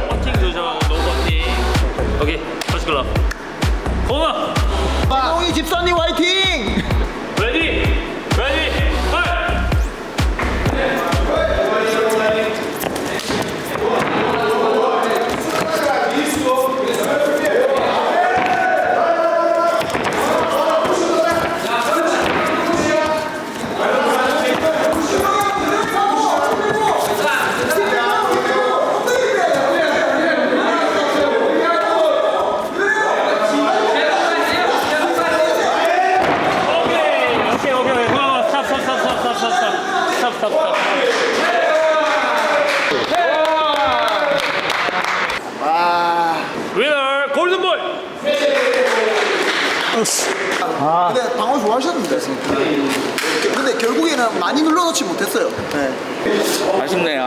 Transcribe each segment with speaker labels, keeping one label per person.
Speaker 1: 버팅 조정, 노 버팅. 오케이, 퍼스트 글럽. 코너.
Speaker 2: 홍이 집사님 화이팅!
Speaker 1: 레디, 레디, 파이트! 위너 골든볼.
Speaker 2: 근데 방어 좋아하셨는데 근데 결국에는 많이 눌러놓지 못했어요. 네.
Speaker 3: 아쉽네.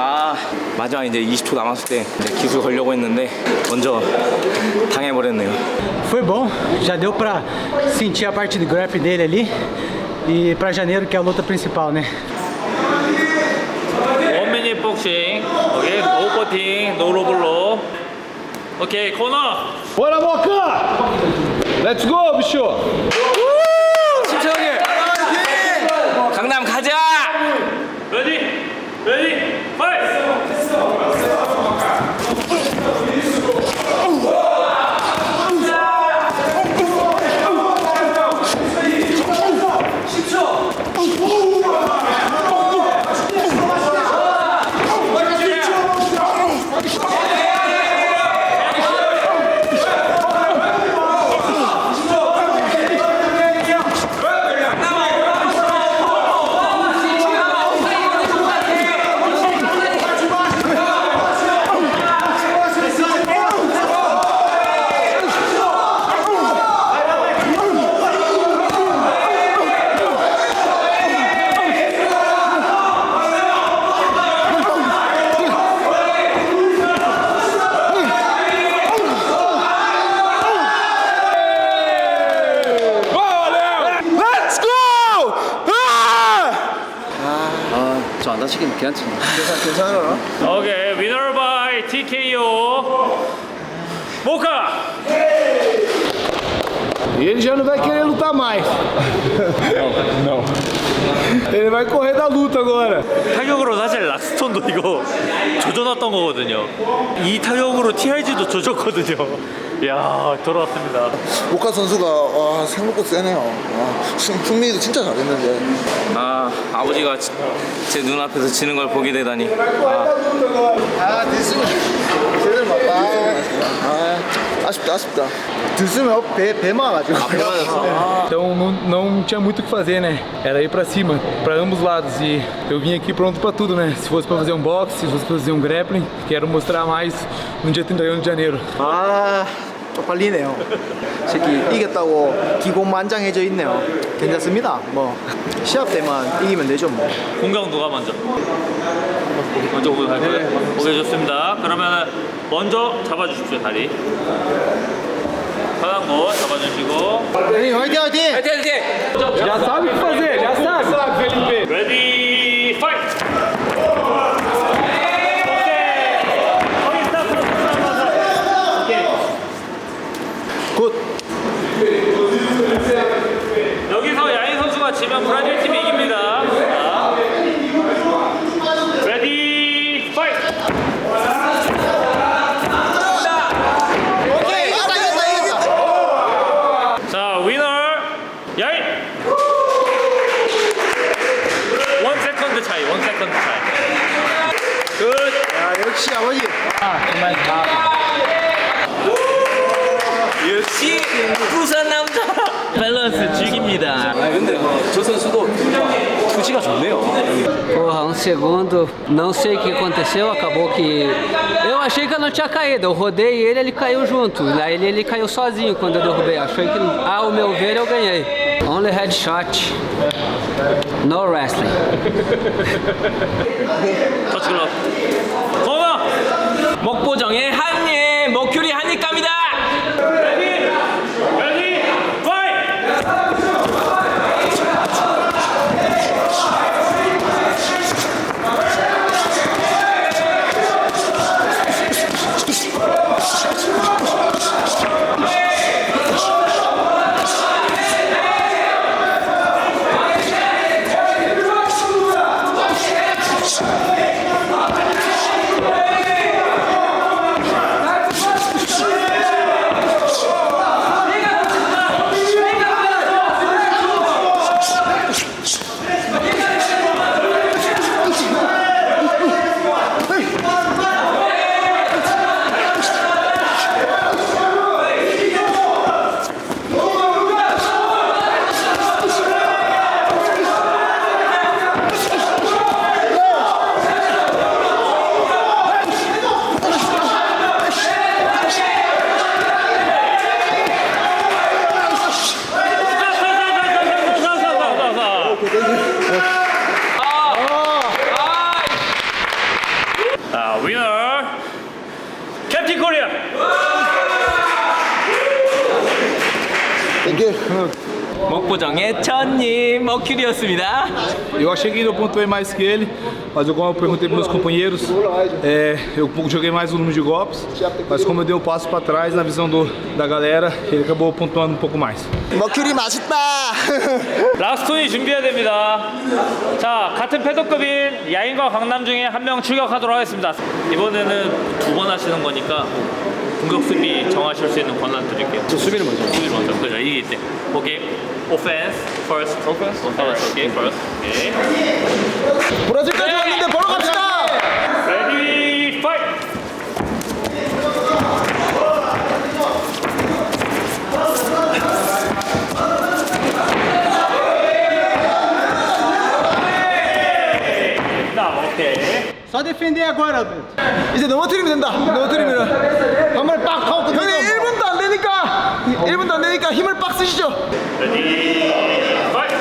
Speaker 3: 마지막 이제 20초 남았을 때 이제 기술 걸려고 했는데 먼저 당해버렸네요.
Speaker 4: Foi bom, já deu pra sentir a parte do grappling dele ali e pra janeiro que é a luta principal, né?
Speaker 1: 원미닛 복싱. 오케이, 노 버팅, 노 로블로. 오케이, 코너.
Speaker 5: Bora, Boca! Let's go, bicho!
Speaker 3: 침착하게. 강남 가자.
Speaker 1: 레디, 레디, 파이트!
Speaker 3: 저안 다치긴 괜찮지.
Speaker 2: 괜찮아.
Speaker 1: 오케이, 위너 바이 TKO. 모카.
Speaker 5: E ele já não vai querer lutar mais. Não. Ele vai correr da luta agora.
Speaker 1: 타격으로 사실 락스톤도 이거 조져놨던 거거든요. 이 타격으로 TRG도 조졌거든요. 이야, 돌아왔습니다.
Speaker 2: 모카 선수가 와, 생각보다 세네요. 와, 승리도 진짜 잘했는데.
Speaker 3: 아버지가 제 눈앞에서 지는 걸 보게 되다니.
Speaker 2: 됐으면 제대로 맞다. 아쉽다. 됐으면 배 막아가지고.
Speaker 4: Então não tinha muito o que fazer, né? Era ir pra cima, pra ambos lados. E eu vim aqui pronto pra tudo, né? Se fosse pra fazer um boxe, se fosse pra fazer um grappling, quero mostrar mais no dia 31 de janeiro.
Speaker 2: 쪽팔리네요. 새끼 이겼다고 기고만장해져 있네요. 괜찮습니다. 뭐 시합 때만 이기면 되죠 뭐.
Speaker 1: 공격 누가 먼저? 먼저 공격할까요? 오케이, 좋습니다. 그러면 먼저 잡아주십시오, 다리. 편한 곳 잡아주시고.
Speaker 2: 화이팅!
Speaker 5: Já sabe o que fazer, já sabe, Felipe.
Speaker 1: 레디, 파이트!
Speaker 2: 굿.
Speaker 1: 여기서 야인 선수가 지면 브라질 팀이 이깁니다. 자, 레디, 파이트!
Speaker 2: 오케이. 이겼다.
Speaker 1: 자, 위너 야인! 1 세컨드 차이, 1 세컨드 차이. 굿!
Speaker 2: 야, 역시 아버지.
Speaker 3: 역시 부산 남자. 밸런스 죽입니다. 근데 저 선수도 투지가 좋네요.
Speaker 6: Porra, um segundo, não sei o que aconteceu, acabou que... Eu achei que eu não tinha caído, eu rodei ele caiu junto. Aí ele caiu sozinho quando eu derrubei, achei que... ao meu ver, eu ganhei. Only headshot, no wrestling.
Speaker 1: 터치 글럽. 코너!
Speaker 3: 먹보정의 한입, 먹큐리 한입 갑니다.
Speaker 1: 레디, 레디, 파이트!
Speaker 3: 목보정의 천님 머큐리였습니다.
Speaker 5: Eu achei que eu pontuei mais que ele, mas como eu perguntei para meus companheiros, eu joguei mais o número de golpes, mas como eu dei o passo para trás na visão da galera, ele acabou pontuando um pouco mais.
Speaker 2: 머큐리 맛있다.
Speaker 1: 라스톤이 준비해야 됩니다. 자, 같은 패더급인 야인과 강남 중에 한 명 출격하도록 하겠습니다. 이번에는 2번 하시는 거니까 공격 수비 정하실 수 있는 권한 드릴게요.
Speaker 3: 저 수비를 먼저.
Speaker 1: 수비 먼저. 그죠? 이게 있대. 오케이. Offense first. Offense. 오케이. First. 오케이.
Speaker 2: 브라질까지 왔는데 보러 갑시다.
Speaker 1: Ready, fight. 오케이.
Speaker 5: Só defender agora, Alberto.
Speaker 2: 이제 넘어뜨리면 된다. 넘어뜨리면.
Speaker 5: 한번 빡 하고
Speaker 2: 형님 1분도 안 되니까 1분도 안 되니까 힘을 빡 쓰시죠.
Speaker 1: Ready, fight.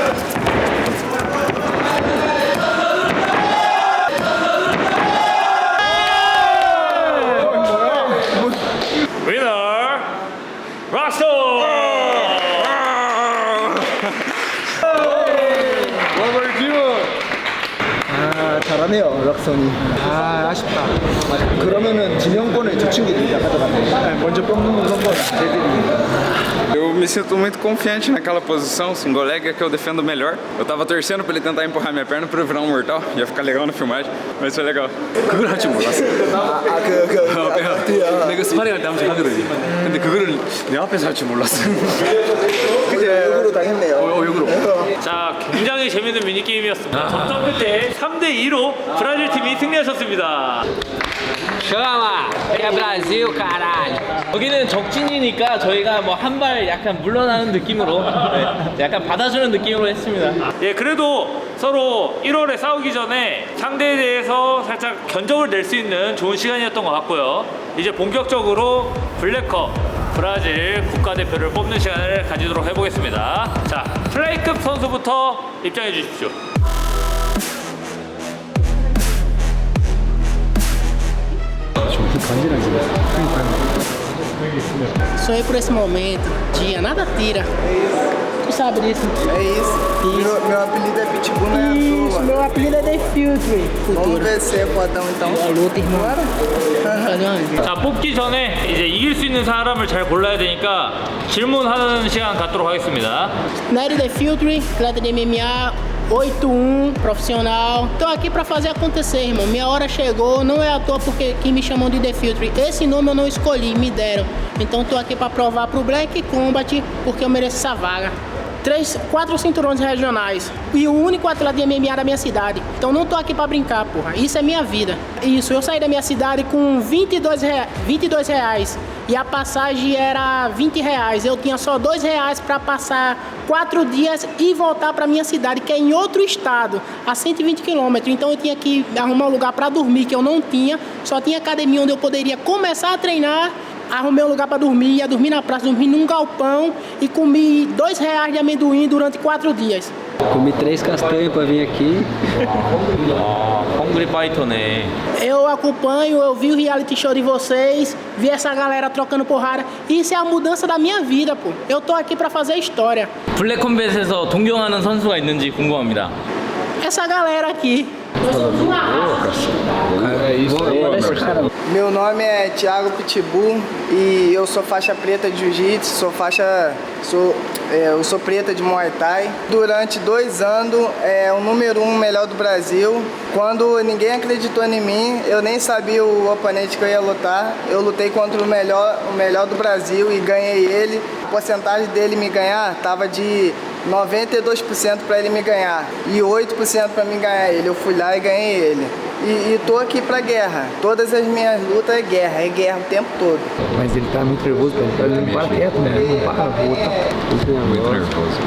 Speaker 1: Winner, Russell.
Speaker 2: 아 잘하네요 락선이. 아 아쉽다. 그러면은 지명권을 저 친구들이 다 가져갔네. 먼저 뽑는 건 쟤들이.
Speaker 7: Eu me sinto muito confiante naquela posição, o Singoleg é que eu defendo melhor. Eu tava torcendo pra ele tentar empurrar minha perna pra eu virar um mortal, ia ficar legal na filmagem, mas foi legal. 그걸 할 줄 몰랐어. 내가 스파링할 때 한 번씩 하거든요. 근데 그거를 내 앞에서 할 줄 몰랐어.
Speaker 2: 그제 역으로 당했네요.
Speaker 7: 역으로.
Speaker 1: 자, 굉장히 재밌는 미니게임이었습니다. 점점 끝에 3대2로 브라질 팀이 승리하셨습니다.
Speaker 6: Chama! É Brasil, caralho!
Speaker 3: 여기는 적진이니까 저희가 뭐 한 발 약간 물러나는 느낌으로 약간 받아주는 느낌으로 했습니다.
Speaker 1: 예, 그래도 서로 1월에 싸우기 전에 상대에 대해서 살짝 견적을 낼 수 있는 좋은 시간이었던 것 같고요. 이제 본격적으로 블랙컵 브라질 국가대표를 뽑는 시간을 가지도록 해보겠습니다. 자, 플레이급 선수부터 입장해 주십시오.
Speaker 8: Sonhei por esse momento, dia, nada tira. Tu sabe disso?
Speaker 2: É isso. Meu apelido é Pitbull, não é à toa.
Speaker 8: Meu apelido é The Future.
Speaker 2: Vamos ver se é fodão então.
Speaker 8: A luta, irmão. Fazer uma vida.
Speaker 1: 자, 뽑기 전에 이제 이길 수 있는 사람을 잘 골라야 되니까 질문하는 시간 갖도록 하겠습니다.
Speaker 8: Nery The Future, atleta de MMA, 8-1, profissional. Tô aqui pra fazer acontecer, irmão. Minha hora chegou, não é à toa porque que me chamam de The Future. Esse nome eu não escolhi, me deram. Então tô aqui pra provar pro Black Combat porque eu mereço essa vaga. 4 cinturões regionais e o único atleta de MMA da minha cidade. Então não tô aqui pra brincar, porra. Isso é minha vida. Isso, eu saí da minha cidade com 22 reais e a passagem era 20 reais. Eu tinha só 2 reais pra passar 4 dias e voltar pra minha cidade, que é em outro estado, a 120 quilômetros. Então eu tinha que arrumar um lugar pra dormir, que eu não tinha. Só tinha academia onde eu poderia começar a treinar. Arrumei um lugar para dormir, ia dormir na praça, dormi num galpão e comi 2 reais de amendoim durante 4 dias.
Speaker 6: Comi 3 castanhas pra vir aqui.
Speaker 3: 헝그리 파이터네.
Speaker 8: Eu acompanho, eu vi o reality show de vocês, vi essa galera trocando porrada. Isso é a mudança da minha vida, pô. Eu tô aqui para fazer história.
Speaker 3: 블랙컴뱃에서 동경하는 선수가 있는지 궁금합니다.
Speaker 8: Essa galera aqui.
Speaker 2: Meu nome é Thiago Pitbull e eu sou faixa preta de jiu-jitsu, eu sou preta de Muay Thai. Durante 2 anos, o número 1 melhor do Brasil. Quando ninguém acreditou em mim, eu nem sabia o oponente que eu ia lutar. Eu lutei contra o melhor do Brasil e ganhei ele. A porcentagem dele me ganhar estava de 92% para ele me ganhar e 8% para mim ganhar ele. Eu fui lá e ganhei ele. E tô aqui pra guerra. Todas as minhas lutas é guerra o tempo todo.
Speaker 4: Mas ele tá muito nervoso, ele não para quieto, né? Ele não para, muito nervoso.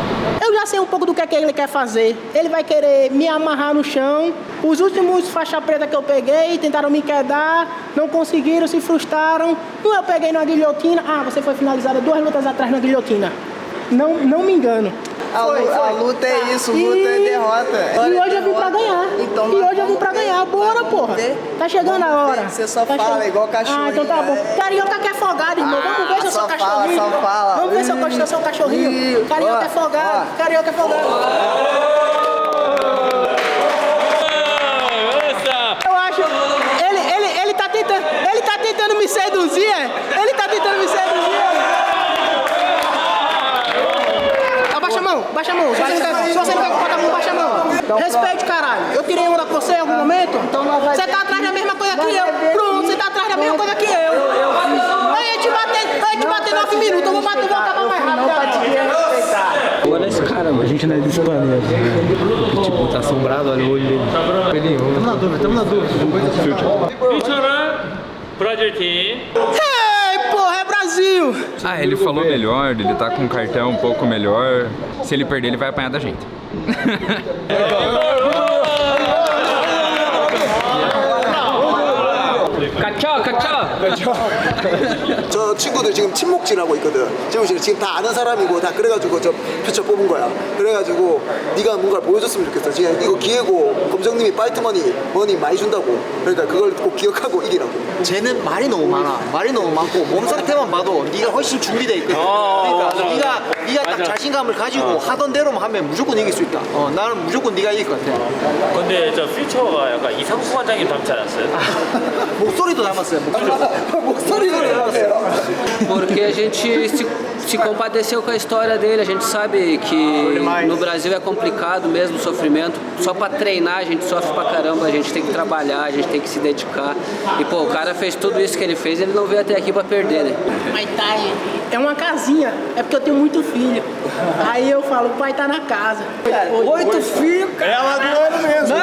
Speaker 8: Eu já sei um pouco do que ele quer fazer. Ele vai querer me amarrar no chão. Os últimos faixa preta que eu peguei tentaram me quedar, não conseguiram, se frustraram. Um eu peguei na guilhotina. Ah, você foi finalizada 2 lutas atrás na guilhotina. Não me engano.
Speaker 2: A luta é isso, luta é derrota.
Speaker 8: E hoje eu vim pra ganhar.
Speaker 2: Então,
Speaker 8: e hoje eu vim pra ganhar. Bora, porra. Tá chegando a hora.
Speaker 2: Você só fala igual cachorro.
Speaker 8: Ah, então tá bom. Carioca que é folgado, irmão. Vamos ver se eu sou
Speaker 2: Só
Speaker 8: cachorrinho.
Speaker 2: fala, só fala.
Speaker 8: Vamos ver se eu gosto de ser um cachorrinho.
Speaker 2: Ih,
Speaker 8: Carioca
Speaker 2: ó,
Speaker 8: é folgado.
Speaker 2: ó.
Speaker 8: Carioca é folgado. Eu acho. Ele tá tentando me seduzir. Ele tá tentando me seduzir. Baixa a mão, baixa a mão. Se você não quer botar a mão, baixa a mão. Respeite, caralho. Eu tirei onda com você em algum momento? Você tá atrás da mesma coisa que eu. Pronto, você tá atrás da mesma coisa que eu. Eu ia te bater 9 minutos. Eu vou acabar mais rápido.
Speaker 6: Olha esse cara, mano.
Speaker 4: A gente não é desse planeta. Tipo, tá assombrado, olha o olho dele. Tamo na dúvida.
Speaker 1: 피처는 브라질 팀.
Speaker 8: Ei, porra, é Brasil.
Speaker 7: Ah, ele falou melhor, ele tá com um cartão um pouco melhor. Se ele perder, ele vai apanhar da gente.
Speaker 9: 저 친구들 지금 친목질하고 있거든. 지금 다 아는 사람이고 다 그래가지고 저 표처 뽑은 거야. 그래가지고 네가 뭔가 보여줬으면 좋겠어. 지금 이거 기회고 검정님이 파이트머니 많이 준다고. 그러니까 그걸 꼭 기억하고 이기라고. 쟤는 말이 너무 많아. 말이 너무 많고 몸 상태만 봐도 네가 훨씬 준비돼 있거든. 그러니까 네가 딱 자신감을 가지고 하던 대로만 하면 무조건 이길 수 있다. 나는 무조건 네가 이길 것 같아.
Speaker 1: 근데 저 퓨처가 약간 이상수 관장님 닮지 않았어요?
Speaker 9: 목소리도 닮았어요. 목소리도 닮았어요.
Speaker 6: Porque a gente se compadeceu com a história dele, a gente sabe que no Brasil é complicado mesmo o sofrimento. Só pra treinar a gente sofre pra caramba, a gente tem que trabalhar, a gente tem que se dedicar. E pô, o cara fez tudo isso que ele fez, ele não veio até aqui pra perder, né?
Speaker 8: Muay Thai é uma casinha, é porque eu tenho muito filho. Aí eu falo, o pai tá na casa. 8 filhos, cara.
Speaker 2: Ela doendo mesmo.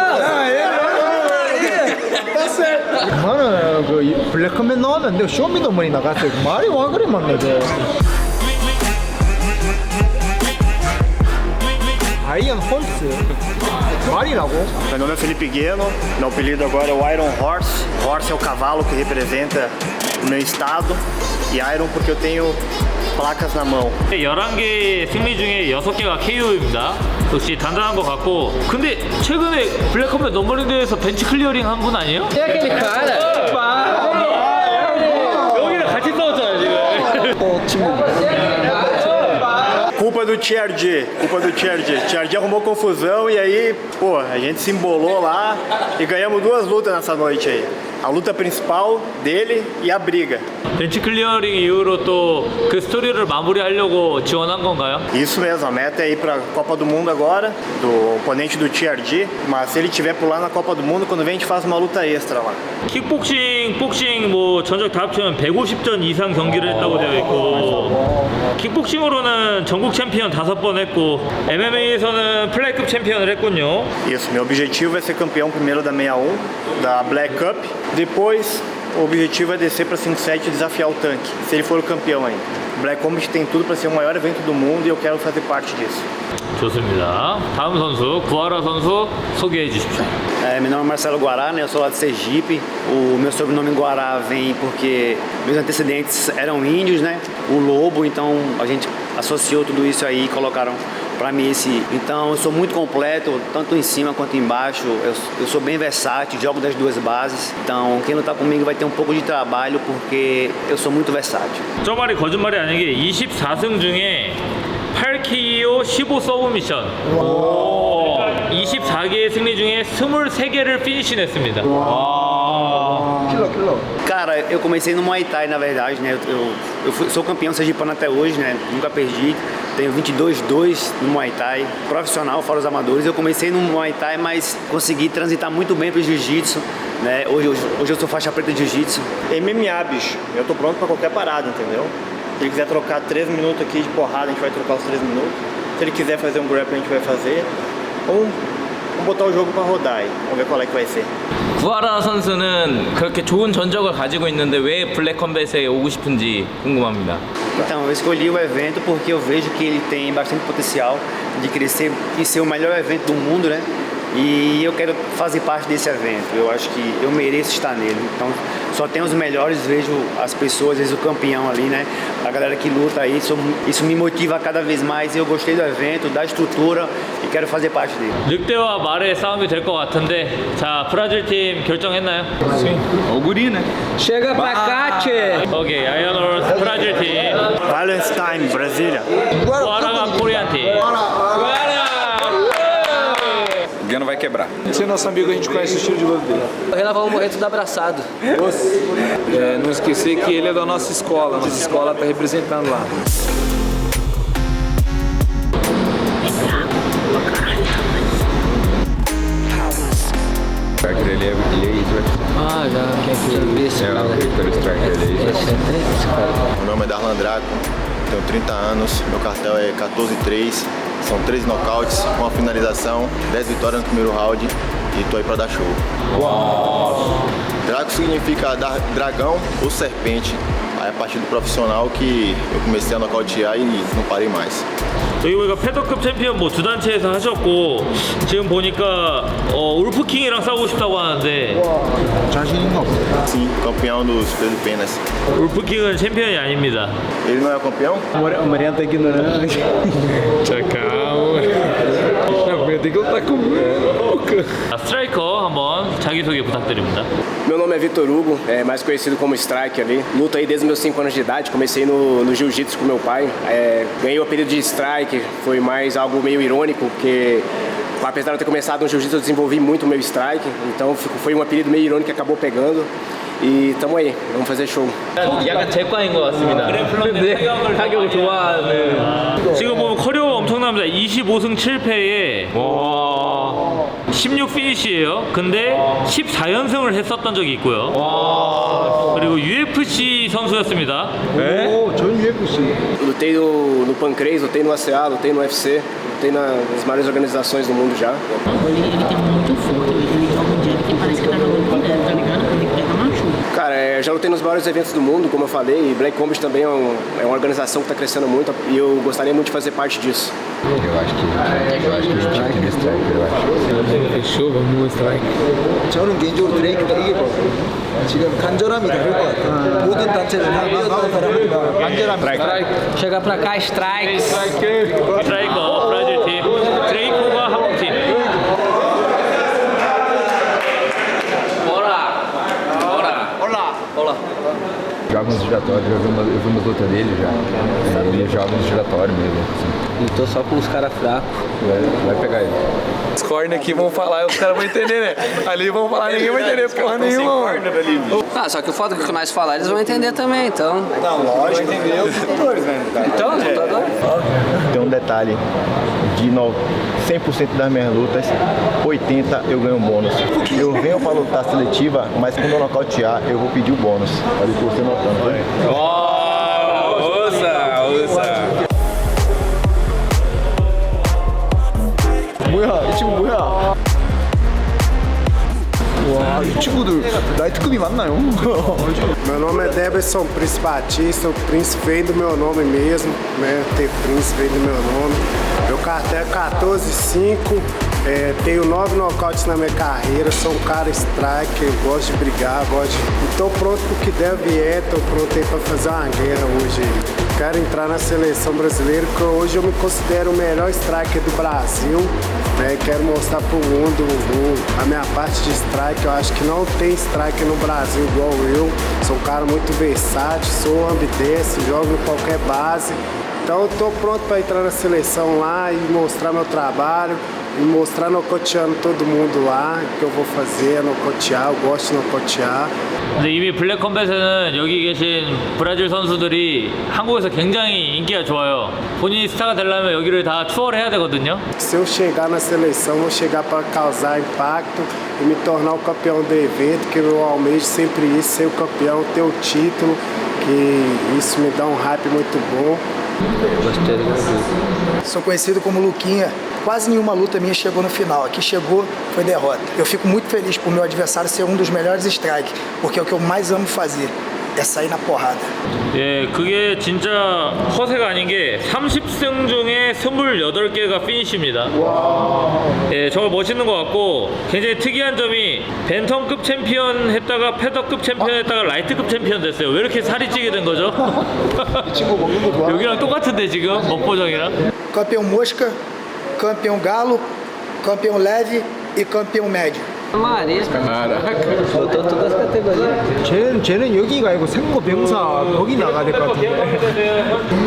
Speaker 8: Tá certo.
Speaker 4: Mano, 블랙컴맨 나왔는데 쇼미더머니 나갔어요. 말이 와 그래 만나죠. 아이언 홀스 말이라고?
Speaker 10: Meu nome é Felipe Gueno, meu apelido agora é o Iron Horse. Horse é o cavalo que representa o meu estado e Iron porque eu tenho placas na mão.
Speaker 1: 11개 승리 중에 6개가 KO입니다. 역시 단단한 것 같고. 근데 최근에 블랙컴뱃 넘버링 대회에서 벤치 클리어링 한 분 아니에요?
Speaker 6: É aquele cara.
Speaker 1: 여기랑 같이 싸웠잖아요 지금.
Speaker 10: Culpa do TRD. TRD arrumou confusão e aí, pô, a gente se embolou lá e ganhamos 2 lutas nessa noite aí. A luta principal dele e a briga.
Speaker 1: 벤치 클리어링 이후로 또 그 스토리를 마무리하려고 지원한 건가요?
Speaker 10: Isso mesmo, a meta é ir pra Copa do Mundo agora, do oponente do TRD, mas se ele tiver por lá na Copa do Mundo, quando vem a gente faz uma luta extra lá.
Speaker 1: 킥복싱, 복싱 뭐 전적 다 합치면 150전 이상 경기를 했다고 되어 있고 킥복싱으로는 전국 챔피언 5번 했고 MMA에서는 플라이급 챔피언을 했군요.
Speaker 10: Isso, meu objetivo é ser campeão primeiro da 61, da Black Cup, depois o objetivo é descer para 5-7 e desafiar o tanque, se ele for o campeão ainda. Black Combat tem tudo para ser o maior evento do mundo e eu quero fazer parte disso.
Speaker 1: 좋습니다. 다음 선수 구하라 선수 소개해 주십시오.
Speaker 11: Meu nome é Marcelo Guará, né? Eu sou lá de Sergipe. O meu sobrenome Guará vem porque meus antecedentes eram índios, né? O lobo, então a gente associou tudo isso aí e colocaram para mim esse. Então eu sou muito completo, tanto em cima quanto embaixo. Eu sou bem versátil, jogo das duas bases. Então quem lutar comigo vai ter um pouco de trabalho porque eu sou muito versátil.
Speaker 1: 저 말이 거짓말이 아닌 게 24승 중에 8KO 15 서브 미션. 24개의 승리 중에 23개를 피니시 냈습니다.
Speaker 11: Cara, eu comecei no Muay Thai, na verdade, né? Sou campeão sergipano até hoje, né? Nunca perdi. Tenho 22-2 no Muay Thai, profissional, fora os amadores. Eu comecei no Muay Thai, mas consegui transitar muito bem pro Jiu-Jitsu, né? Hoje eu sou faixa preta de Jiu-Jitsu.
Speaker 10: MMA, bicho, eu tô pronto para qualquer parada, entendeu? Se ele quiser trocar 3 minutos aqui de porrada, a gente vai trocar os 3 minutos. Se ele quiser fazer um grappling, a gente vai fazer. Vamos botar o jogo para rodar aí, vamos ver qual é que vai ser.
Speaker 3: 구하라 선수는 그렇게 좋은 전적을 가지고 있는데 왜 블랙컴뱃에 오고 싶은지 궁금합니다.
Speaker 11: Então, eu escolhi o evento porque eu vejo que ele tem bastante potencial de crescer e ser o melhor evento do mundo, né? E eu quero fazer parte desse evento. Eu acho que eu mereço estar nele. Então, só tem os melhores, vejo as pessoas, às vezes o campeão ali, né? A galera que luta aí, isso me motiva cada vez mais. Eu gostei do evento, da estrutura e quero fazer parte dele.
Speaker 1: 늑대와 말의 싸움이 될 것 같은데, 자, 브라질 팀 결정했나요?
Speaker 5: Sim. O guri, né?
Speaker 6: Chega pra cá, tchê.
Speaker 1: 오케이, 아이언홀스 브라질 팀,
Speaker 10: Wallenstein, Brasília.
Speaker 1: 구아라가 코리안 팀.
Speaker 7: O Gano vai quebrar.
Speaker 5: Esse é nosso amigo, a gente conhece o estilo de luta dele.
Speaker 6: O Renan vai morrer tudo abraçado.
Speaker 5: Não esquecer que ele é da nossa escola. Nossa escola tá representando lá.
Speaker 7: Ele é
Speaker 6: Ah, já vi esse cara.
Speaker 7: o Victor Striker, ele é
Speaker 6: Esse cara.
Speaker 12: Meu nome é Darlan Draco, tenho 30 anos, meu cartel é 14-3, são 13 nocautes, uma finalização, 10 vitórias no primeiro round e tô aí pra dar show. Draco significa dragão ou serpente, aí a partir do profissional que eu comecei a nocautear e não parei mais.
Speaker 1: 여기 보니까 패더급 챔피언 뭐 두 단체에서 하셨고 지금 보니까 울프킹이랑 싸우고 싶다고 하는데
Speaker 12: Sim, campeão dos peso penas.
Speaker 1: 울프킹은 챔피언이 아닙니다.
Speaker 12: Ele não é campeão?
Speaker 4: O Mariano tá ignorante. Calma. Não, tem que lutar com ele.
Speaker 1: 자, 스트라이커 한번 자기소개 부탁드립니다.
Speaker 13: Meu nome é Vitor Hugo, mais conhecido como Strike ali. Luto aí desde meus 5 anos de idade, comecei no jiu-jitsu com meu pai. Ganhei o apelido de Strike, foi mais algo meio irônico, porque apesar de eu ter começado no jiu-jitsu eu desenvolvi muito o meu Strike, então foi um apelido meio irônico que acabou pegando. E tamo aí, vamos fazer show.
Speaker 3: 약간 제과인 것 같습니다. 근데 타격을 좋아하는.
Speaker 1: 지금 보면 커리어가 엄청납니다. 25승 7패에 16 피니시예요. 근데 14연승을 했었던 적이 있고요. 그리고 UFC 선수였습니다.
Speaker 4: 전 UFC.
Speaker 13: Lutei no Pancrase, lutei no ACA, lutei no UFC, lutei nas maiores organizações do mundo já.
Speaker 8: Ele tem muito forte, ele joga um dia que parece que tá jogando com dentro, tá ligado? Ele pega machuca.
Speaker 13: Cara, já lutei nos maiores eventos do mundo, como eu falei, e Black Combat também é uma organização que está crescendo muito e eu gostaria muito de fazer parte disso.
Speaker 7: Eu acho que a gente tinha que ir no Striker, eu acho.
Speaker 4: Fechou, vamos no strike.
Speaker 9: 저는 개인적으로 드레이크가 이기고 지금 간절함이 다를 것 같아요. 모든 단체를 다 이겼다는 사람은 간절함이
Speaker 6: Chega pra cá, strike.
Speaker 1: 스트라이커 브라질 팀, 드레이코가 한국 팀.
Speaker 7: Joga nos giratórios, eu vi uma luta dele já. Ele joga nos giratórios mesmo. Assim.
Speaker 6: E tô só com os caras fracos.
Speaker 7: Vai pegar ele.
Speaker 4: Os corner aqui vão falar, os caras vão entender, né? Ali vão falar, ninguém vai entender porra nenhuma, mano.
Speaker 6: Ah, só que o foda é que nós falar, eles vão entender também, então.
Speaker 9: Não, lógico. Entender os lutadores, né?
Speaker 6: Então, os lutadores.
Speaker 12: Tem um detalhe, de 100% das minhas lutas, 80 eu ganho bônus. Eu venho pra lutar seletiva, mas quando eu nocautear, eu vou pedir o bônus. Olha que você notando.
Speaker 7: Usa!
Speaker 9: 뭐야, 이 친구 뭐야? 와, 이 친구들 나이트급이 맞나요?
Speaker 10: Meu nome é Deberson Príncipe Batista, o Príncipe vem do meu nome mesmo, né? Ter Príncipe vem do meu nome. Meu cartel é 14-5, tenho 9 nocautes na minha carreira, sou um cara striker, gosto de brigar, E tô pronto pro que der vier, tô pronto aí pra fazer uma guerra hoje. Quero entrar na seleção brasileira, porque hoje eu me considero o melhor striker do Brasil, né? Quero mostrar pro mundo a minha parte de strike. Eu acho que não tem striker no Brasil igual eu. Sou um cara muito versátil, sou ambidestro, jogo em qualquer base. Então eu tô pronto para entrar na seleção lá e mostrar meu trabalho, e mostrar nocauteando todo mundo lá. O que eu vou fazer é nocautear, eu gosto de nocautear.
Speaker 1: 근데 이미 블랙 컴뱃에는 여기 계신 브라질 선수들이 한국에서 굉장히 인기가 좋아요. 본인이 스타가 되려면 여기를 다 추월해야 되거든요.
Speaker 10: Se eu chegar na seleção, vou chegar para causar impacto e me tornar o campeão do evento, que eu almejo sempre isso, ser o campeão, ter o título, que isso me dá um hype muito bom.
Speaker 6: Gostei do meu.
Speaker 2: Sou conhecido como Luquinha. Quase nenhuma luta minha chegou no final. Aqui chegou, foi derrota. Eu fico muito feliz por meu adversário ser um dos melhores strike, porque é o que eu mais amo fazer. é sair na porrada.
Speaker 1: 예, 그게 진짜 허세가 아닌 게 30승 중에 28개가 피니쉬입니다. 예, 정말 멋있는 것 같고 굉장히 특이한 점이 벤텀급 챔피언 했다가 패더급 챔피언 했다가 라이트급 챔피언 됐어요. 왜 이렇게 살이 찌게 된 거죠?
Speaker 2: 이 친구 먹는 거 좋아.
Speaker 1: 여기랑 똑같은데 지금 먹보정이랑?
Speaker 2: Campeão mosca, campeão galo, campeão leve e campeão médio.
Speaker 6: Marisco. Botou todas as categorias.
Speaker 10: 쟤는 여기가 아니고 생고병사 거기 나가야 될 것 같은데.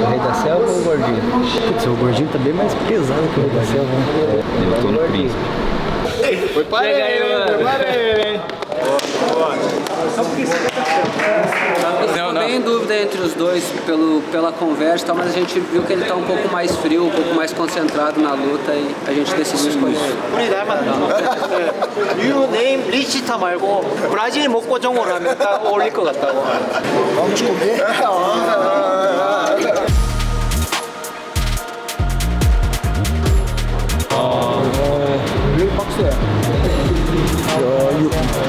Speaker 6: O Rei da Selva ou o Gordinho? Putz, o Gordinho tá bem mais pesado que o Rei da Selva. Eu tô no príncipe.
Speaker 10: Foi parede, foi parede.
Speaker 6: Ficou bem em dúvida entre os dois pela conversa, e tal, mas a gente viu que ele tá um pouco mais frio, um pouco mais concentrado na luta e a gente decidiu escolher ele.
Speaker 10: 우리 닮았다. You name 리치타 말고 브라질 목고정으로 하면 딱 어울릴 것 같다고.
Speaker 2: Vamos comer?
Speaker 9: 왜 박스야?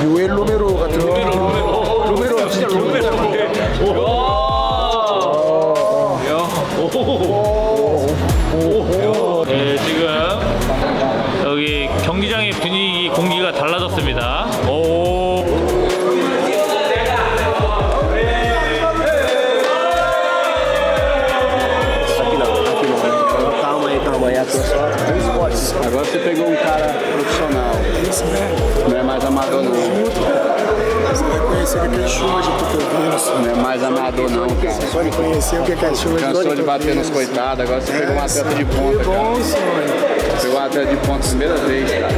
Speaker 9: 유엘 로메로 같은 로메로 진짜 로메로.
Speaker 1: 네, 지금 여기 경기장의 분위기 공기가 달라졌습니다. 오.
Speaker 11: Calma aí, aqui é só esportes. Agora você pegou um cara profissional. Não é mais amador não.
Speaker 2: Você vai conhecer o que é chuva de cotovelo.
Speaker 11: Não é mais amador não, cara.
Speaker 2: Você pode conhecer o que é chuva de
Speaker 11: Cansou de bater nos coitados, agora você pegou um atleta de ponta, cara. Pegou um atleta de ponta primeira vez, cara.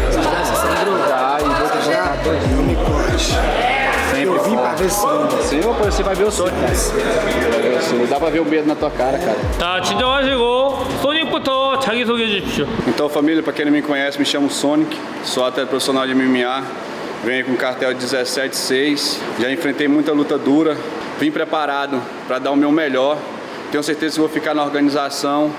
Speaker 11: Já, e vou te jogar todinho.
Speaker 2: Não me corte.
Speaker 11: Sempre
Speaker 2: Eu vim pra ver sangue.
Speaker 11: Sim, você vai ver o sonho, cara. Dá pra ver o medo na tua cara, cara.
Speaker 1: 자, 진정하시고 소닉부터 자기소개해 주십시오.
Speaker 7: Então, família, para quem não me conhece, me chamo Sonic, sou atleta profissional de MMA, venho com cartel de 17,6, já enfrentei muita luta dura, vim preparado para dar o meu melhor, tenho certeza que vou ficar na organização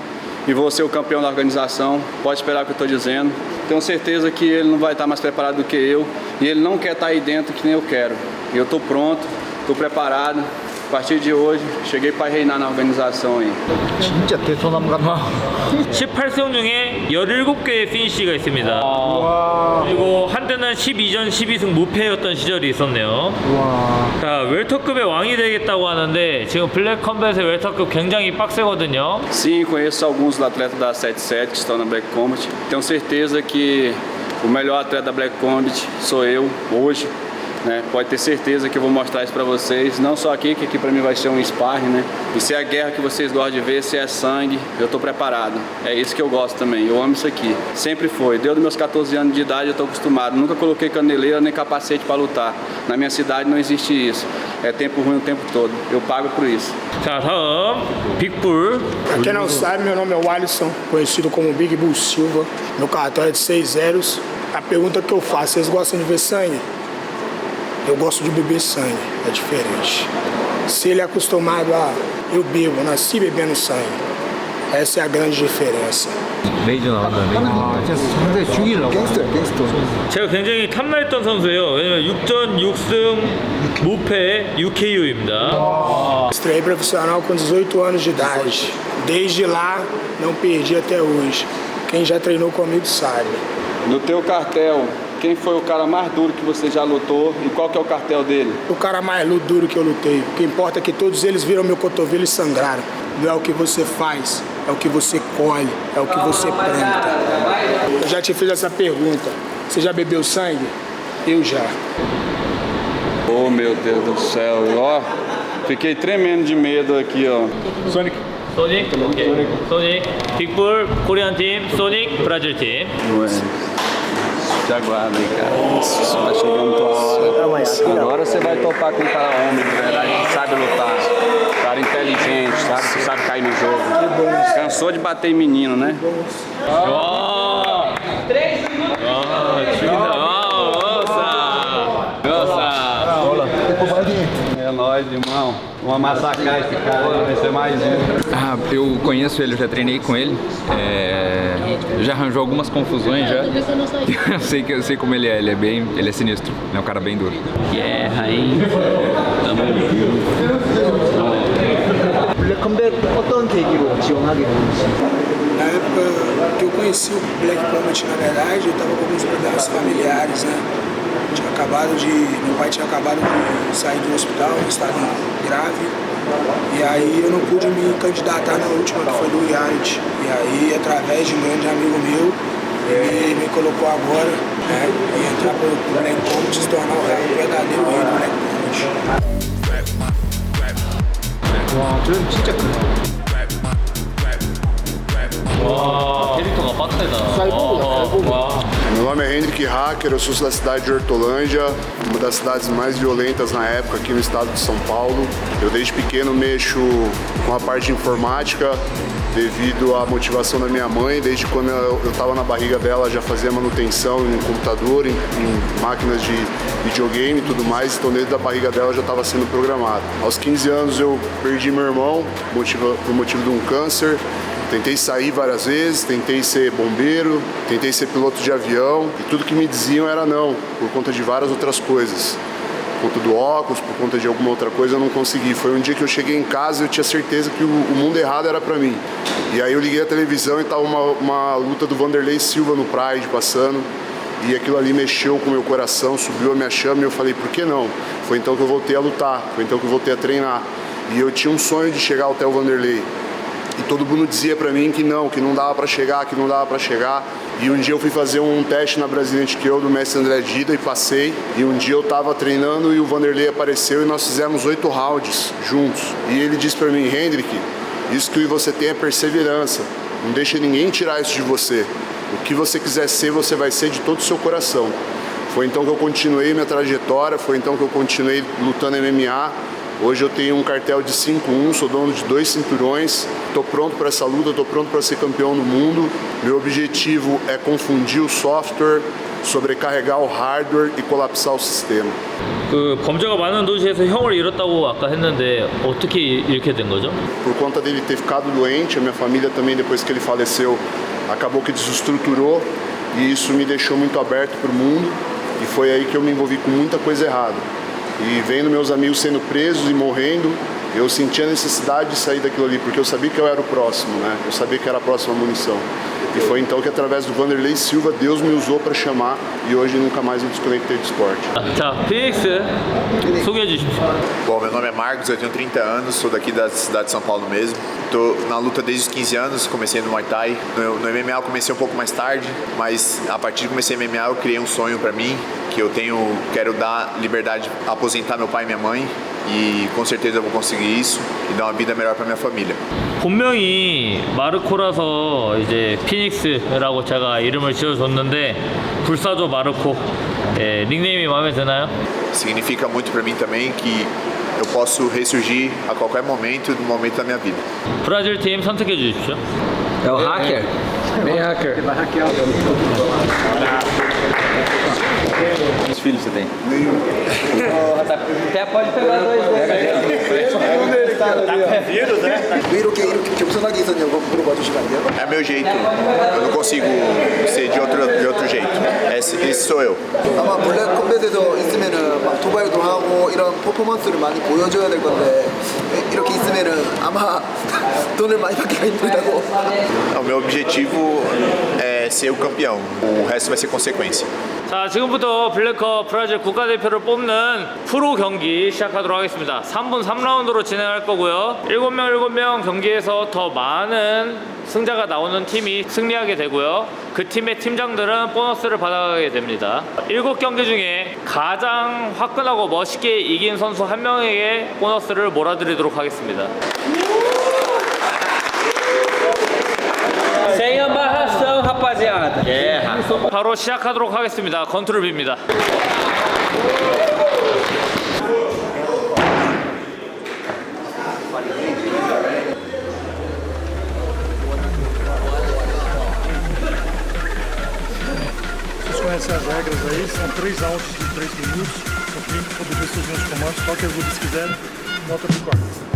Speaker 7: e vou ser o campeão da organização, pode esperar o que eu estou dizendo. Tenho certeza que ele não vai estar mais preparado do que eu e ele não quer estar aí dentro que nem eu quero. E eu estou pronto, estou preparado. A partir de hoje, cheguei para reinar na organização aí.
Speaker 10: 진짜 대소나무 같나?
Speaker 1: 18승 중에 17개의 피니쉬가 있습니다. 그리고 한때는 12전 12승 무패였던 시절이 있었네요. 자, 웰터급의 왕이 되겠다고 하는데 지금 블랙 컴뱃의 웰터급 굉장히 빡세거든요.
Speaker 7: Sim, conheço alguns atletas da 77 que estão na Black Combat. Tenho certeza que o melhor atleta da Black Combat sou eu hoje. Né? Pode ter certeza que eu vou mostrar isso pra vocês, não só aqui, que aqui pra mim vai ser um sparring, né? E se é a guerra que vocês gostam de ver, se é sangue, eu tô preparado. É isso que eu gosto também, eu amo isso aqui. Sempre foi, desde meus 14 anos de idade eu tô acostumado. Nunca coloquei caneleira nem capacete pra lutar. Na minha cidade não existe isso. É tempo ruim o tempo todo. Eu pago por isso.
Speaker 1: 자, 다음 빅불.
Speaker 2: Pra quem não sabe, meu nome é Walisson, conhecido como Big Bull Silva. Meu cartão é de 6 zeros. A pergunta que eu faço, vocês gostam de ver sangue? Eu gosto de beber sangue, é diferente. Se ele é acostumado a... Eu bebo, nasci bebendo sangue. Essa é a grande diferença.
Speaker 4: 메이저 나간다, 메이저.
Speaker 10: 상대 죽이려고.
Speaker 1: 제가 굉장히 탐나했던 선수예요. 왜냐면 6전 6승 무패 6KO입니다.
Speaker 2: Estreiei profissional com 18 anos de idade. Desde lá, não perdi até hoje. Quem já treinou comigo sabe.
Speaker 7: No teu cartel, quem foi o cara mais duro que você já lutou e qual que é o cartel dele?
Speaker 2: O cara mais duro que eu lutei. O que importa é que todos eles viram meu cotovelo e sangraram. Não é o que você faz, é o que você colhe, é o que você planta. Eu já te fiz essa pergunta. Você já bebeu sangue? Eu já.
Speaker 7: Oh, meu Deus do céu, ó. Fiquei tremendo de medo aqui, ó.
Speaker 5: Sonic.
Speaker 1: 소닉, 오케이. 소닉, 빅불, 코리안 팀, 소닉, 브라질 팀.
Speaker 7: Te aguarda aí, cara. Tá chegando tua hora. Agora você vai topar com um cara homem de verdade, que sabe lutar. Cara inteligente, sabe? Que sabe cair no jogo. Cansou de bater em menino, né?
Speaker 1: 와! 3 죽인다. nossa!
Speaker 7: É nóis, irmão.
Speaker 14: Vamos massacrar esse cara aí, vai ser mais um.
Speaker 15: Ah, eu conheço ele, eu já treinei com ele. Já arranjou algumas confusões já. Eu sei como ele é ele é sinistro. Ele é um cara bem duro.
Speaker 3: Guerra, hein? Tamo
Speaker 9: 블랙 컴백 어떤 계기로 지원하게 됐는지.
Speaker 16: Na época que eu conheci o Black Combat, na verdade, eu estava com alguns problemas familiares, né? Meu pai tinha acabado de sair do hospital, em estado grave, e aí eu não pude me candidatar na última, que foi do Reality. E aí, através de um grande amigo meu, ele me colocou agora, né? E entrar pro Black Combat e se tornar o verdadeiro rei do Black Combat.
Speaker 9: 와, 저 진짜 크네.
Speaker 1: 와, 캐릭터가 빡세다.
Speaker 17: Meu nome é Hendrik Hacker, eu sou da cidade de Hortolândia, uma das cidades mais violentas na época aqui no estado de São Paulo. Eu desde pequeno mexo com a parte de informática devido à motivação da minha mãe. Desde quando eu estava na barriga dela já fazia manutenção em computador, em máquinas de videogame e tudo mais, então dentro da barriga dela já estava sendo programado. Aos 15 anos eu perdi meu irmão por motivo de um câncer. Tentei sair várias vezes, tentei ser bombeiro, tentei ser piloto de avião e tudo que me diziam era não, por conta de várias outras coisas. Por conta do óculos, por conta de alguma outra coisa eu não consegui. Foi um dia que eu cheguei em casa e eu tinha certeza que o mundo errado era pra mim. E aí eu liguei a televisão e tava uma luta do Vanderlei Silva no Pride passando. E aquilo ali mexeu com o meu coração, subiu a minha chama e eu falei, por que não? Foi então que eu voltei a lutar, foi então que eu voltei a treinar. E eu tinha um sonho de chegar até o Vanderlei. E todo mundo dizia pra mim que não dava pra chegar, que não dava pra chegar. E um dia eu fui fazer um teste na Brazilian TKO do mestre André Dida e passei. E um dia eu tava treinando e o Vanderlei apareceu e nós fizemos 8 rounds juntos. E ele disse pra mim, Hendrik, isso que você tem é perseverança. Não deixa ninguém tirar isso de você. O que você quiser ser, você vai ser de todo o seu coração. Foi então que eu continuei minha trajetória, foi então que eu continuei lutando MMA. Hoje eu tenho um cartel de 5-1, sou dono de 2 cinturões, estou pronto para essa luta, estou pronto para ser campeão do mundo. Meu objetivo é confundir o software, sobrecarregar o hardware e colapsar o sistema.
Speaker 1: 그 범죄가 많은 도시에서 형을 잃었다고 아까 했는데 어떻게 이렇게 된 거죠?
Speaker 17: Por conta dele ter ficado doente, a minha família também depois que ele faleceu acabou que desestruturou e isso me deixou muito aberto para o mundo e foi aí que eu me envolvi com muita coisa errada. E vendo meus amigos sendo presos e morrendo, eu senti a necessidade de sair daquilo ali, porque eu sabia que eu era o próximo, né? Eu sabia que era a próxima munição. E foi então que através do Vanderlei Silva, Deus me usou para chamar e hoje nunca mais me desconectei do esporte.
Speaker 1: 자, 피닉스 소개해 주십시오.
Speaker 18: Bom, meu nome é Marcos, eu tenho 30 anos, sou daqui da cidade de São Paulo mesmo. Tô na luta desde os 15 anos, comecei no Muay Thai. No MMA eu comecei um pouco mais tarde, mas a partir de comecei MMA eu criei um sonho para mim, que quero dar liberdade, aposentar meu pai e minha mãe. E com certeza eu vou conseguir isso e dar uma vida melhor para minha família.
Speaker 1: 본명이 마르코라서 이제 피닉스라고 제가 이름을 지어줬는데 불사조 마르코. 닉네임이 마음에 드나요?
Speaker 18: Significa muito para mim também que eu posso ressurgir a qualquer momento, no momento da minha vida.
Speaker 1: 브라질 팀 선택해 주십시오.
Speaker 6: É o hacker?
Speaker 4: Bem hacker.
Speaker 6: Vai hackear.
Speaker 14: Quantos filhos você tem?
Speaker 9: Nenhum.
Speaker 6: Até pode pegar 2 deles.
Speaker 9: vírus, né? 왜 이렇게 겸손하게 있었냐고 물어봐 주시면 안 돼요?
Speaker 18: É meu jeito, eu não consigo ser de outro jeito. Esse sou eu.
Speaker 9: 아마 블랙 컴뱃에서 있으면은 막 도발도 하고 이런 퍼포먼스를 많이 보여줘야 될 건데 이렇게 있으면은 아마 돈을 많이 받기가 힘들다고.
Speaker 18: O meu objetivo é ser o campeão, o resto vai ser consequência.
Speaker 1: 자, 지금부터 블랙컵 브라질 국가대표를 뽑는 프로 경기 시작하도록 하겠습니다. 3분 3라운드로 진행할 거고요. 7명 경기에서 더 많은 승자가 나오는 팀이 승리하게 되고요. 그 팀의 팀장들은 보너스를 받아가게 됩니다. 7경기 중에 가장 화끈하고 멋있게 이긴 선수 1명에게 보너스를 몰아드리도록 하겠습니다.
Speaker 6: Sem amarração, rapaziada.
Speaker 1: 바로 시작하도록 하겠습니다. 건투를 빕니다.
Speaker 19: Vocês conhecem as regras aí, são 3 altos de 3 minutos. O cliente pode ver seus meus comandos, qual que as lutas quiserem.
Speaker 16: Volta pro quarto.